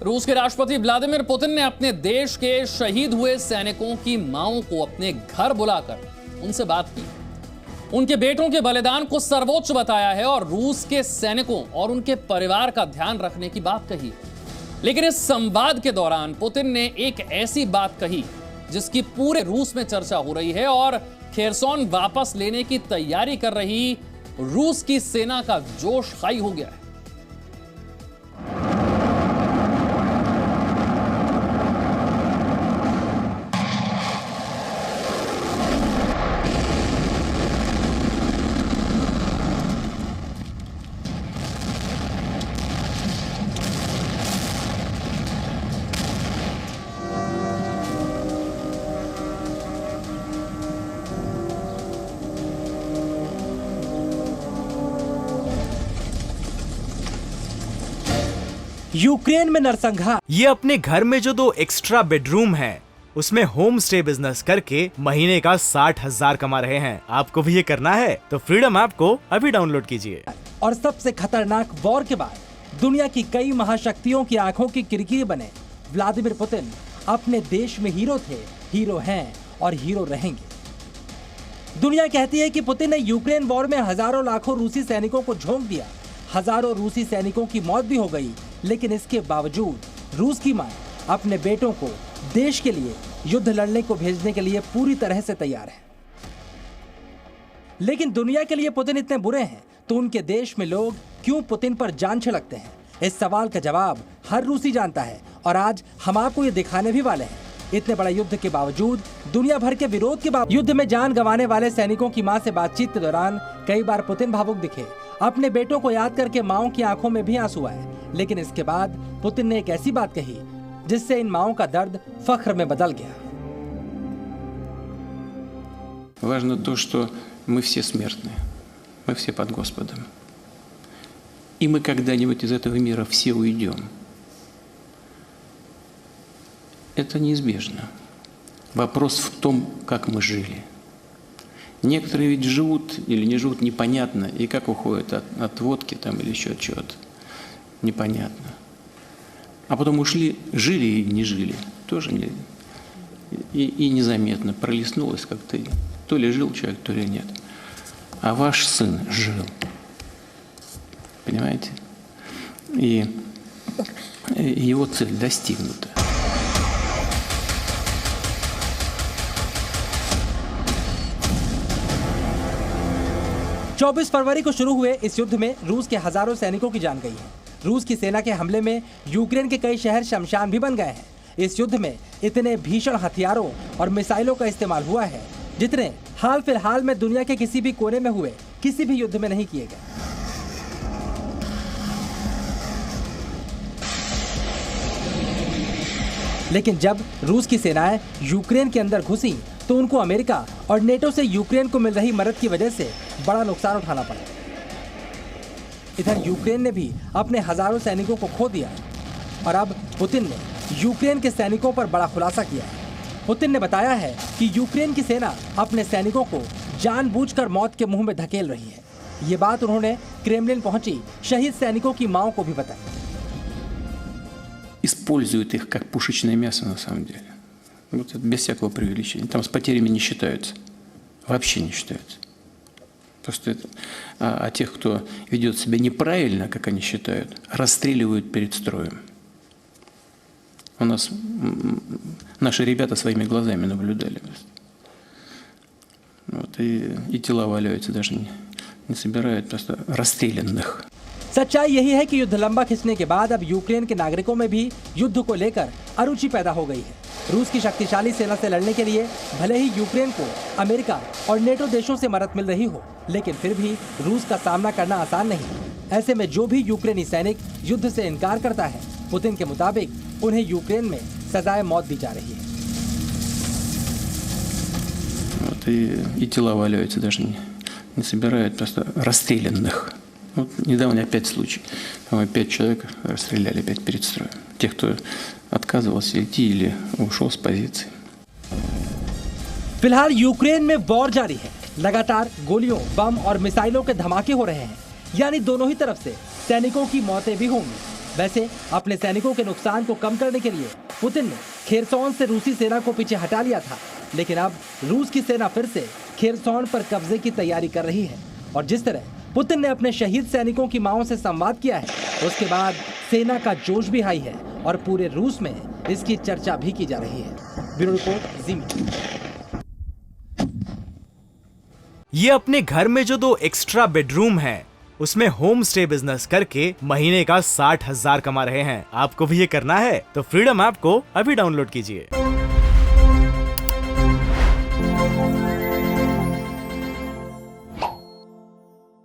रूस के राष्ट्रपति व्लादिमीर पुतिन ने अपने देश के शहीद हुए सैनिकों की मांओं को अपने घर बुलाकर उनसे बात की। उनके बेटों के बलिदान को सर्वोच्च बताया है और रूस के सैनिकों और उनके परिवार का ध्यान रखने की बात कही। लेकिन इस संवाद के दौरान पुतिन ने एक ऐसी बात कही जिसकी पूरे रूस में चर्चा हो रही है और खेरसोन वापस लेने की तैयारी कर रही रूस की सेना का जोश हाई हो गया है। यूक्रेन में नरसंहार। ये अपने घर में जो 2 एक्स्ट्रा बेडरूम है उसमें होम स्टे बिजनेस करके महीने का 60,000 कमा रहे हैं। आपको भी ये करना है तो फ्रीडम ऐप को अभी डाउनलोड कीजिए। और सबसे खतरनाक वॉर के बाद दुनिया की कई महाशक्तियों की आंखों की किरकिरी बने व्लादिमीर पुतिन अपने देश में हीरो थे, हीरो हैं और हीरो रहेंगे। दुनिया कहती है कि पुतिन ने यूक्रेन वॉर में हजारों लाखों रूसी सैनिकों को झोंक दिया। हजारों रूसी सैनिकों की मौत भी हो गई, लेकिन इसके बावजूद रूस की मां अपने बेटों को देश के लिए युद्ध लड़ने को भेजने के लिए पूरी तरह से तैयार है। लेकिन दुनिया के लिए पुतिन इतने बुरे हैं तो उनके देश में लोग क्यों पुतिन पर जान छिड़कते हैं? इस सवाल का जवाब हर रूसी जानता है और आज हम आपको ये दिखाने भी वाले हैं। इतने बड़ा युद्ध के बावजूद, दुनिया भर के विरोध के बावजूद, युद्ध में जान गंवाने वाले सैनिकों की मां से बातचीत के दौरान कई बार पुतिन भावुक दिखे। अपने बेटों को याद करके माओं की आंखों में भी आंसू आए। लेकिन इसके बाद पुतिन ने एक ऐसी बात कही जिससे इन माओं का दर्द फख्र में बदल गया। Важно то, что мы все смертны, мы все под Господом. И мы когда-нибудь из этого мира все уйдем. Это неизбежно. Вопрос в том, как мы жили. Некоторые ведь живут или не живут непонятно, и как уходят от водки там, или еще от чего-то. Непонятно. А потом ушли, жили и не жили. Тоже не, и незаметно пролистнулось как-то. То ли жил человек, то ли нет. А ваш сын жил. Понимаете? И его цель достигнута. चौबीस फरवरी को शुरू हुए इस युद्ध में रूस के हजारों सैनिकों की जान गई है। रूस की सेना के हमले में यूक्रेन के कई शहर शमशान भी बन गए हैं। इस युद्ध में इतने भीषण हथियारों और मिसाइलों का इस्तेमाल हुआ है जितने हाल फिलहाल में दुनिया के किसी भी कोने में हुए किसी भी युद्ध में नहीं किए गए। लेकिन जब रूस की सेनाएं यूक्रेन के अंदर घुसी तो उनको अमेरिका और नेटो से यूक्रेन को मिल रही मदद की वजह से बड़ा नुकसान उठाना पड़ा। इधर यूक्रेन ने भी अपने हजारों सैनिकों को खो दिया और अब पुतिन ने यूक्रेन के सैनिकों पर बड़ा खुलासा किया है। पुतिन ने बताया है कि यूक्रेन की सेना अपने सैनिकों को जानबूझकर मौत के मुंह में धकेल रही है। ये बात उन्होंने क्रेमलिन पहुंची शहीद सैनिकों की मांओं को भी बताई। Используют их как пушечное мясо на самом деле. Вот это без всякого преувеличения. Там с потерями не считаются. Вообще не считаются. Просто это, а тех, кто ведет себя неправильно, как они считают, расстреливают перед строем. У нас наши ребята своими глазами наблюдали. Вот, и тела валяются, даже не собирают, просто расстрелянных. सच्चाई यही है कि युद्ध लंबा खिंचने के बाद अब यूक्रेन के नागरिकों में भी युद्ध को लेकर अरुचि पैदा हो गई है। रूस की शक्तिशाली सेना से लड़ने के लिए भले ही यूक्रेन को अमेरिका और नेटो देशों से मदद मिल रही हो, लेकिन फिर भी रूस का सामना करना आसान नहीं। ऐसे में जो भी यूक्रेनी सैनिक युद्ध से इनकार करता है, पुतिन के मुताबिक उन्हें यूक्रेन में सजाए मौत दी जा रही है। И тела валяются, даже не собирают, просто расстрелянных. Вот недавно опять случай. 5 человек расстреляли опять перед строем. Тех, кто отказывался идти или ушел с позиции. फिलहाल यूक्रेन में वॉर जारी है। लगातार गोलियों, बम और मिसाइलों के धमाके हो रहे हैं। यानी दोनों ही तरफ से सैनिकों की मौतें भी होंगी। वैसे अपने सैनिकों के नुकसान को कम करने के लिए पुतिन ने खेरसौन से रूसी सेना को पीछे हटा लिया था, लेकिन अब रूस की सेना फिर से खेरसौन पर कब्जे की तैयारी कर रही है। और जिस तरह पुतिन ने अपने शहीद सैनिकों की मांओं से संवाद किया है, उसके बाद सेना का जोश भी हाई है और पूरे रूस में इसकी चर्चा भी की जा रही है। ब्यूरो रिपोर्ट, जी मीडिया। ये अपने घर में जो 2 एक्स्ट्रा बेडरूम हैं, उसमें होम स्टे बिजनेस करके महीने का 60,000 कमा रहे हैं। आपको भी ये करना है तो फ्रीडम ऐप को अभी डाउनलोड कीजिए।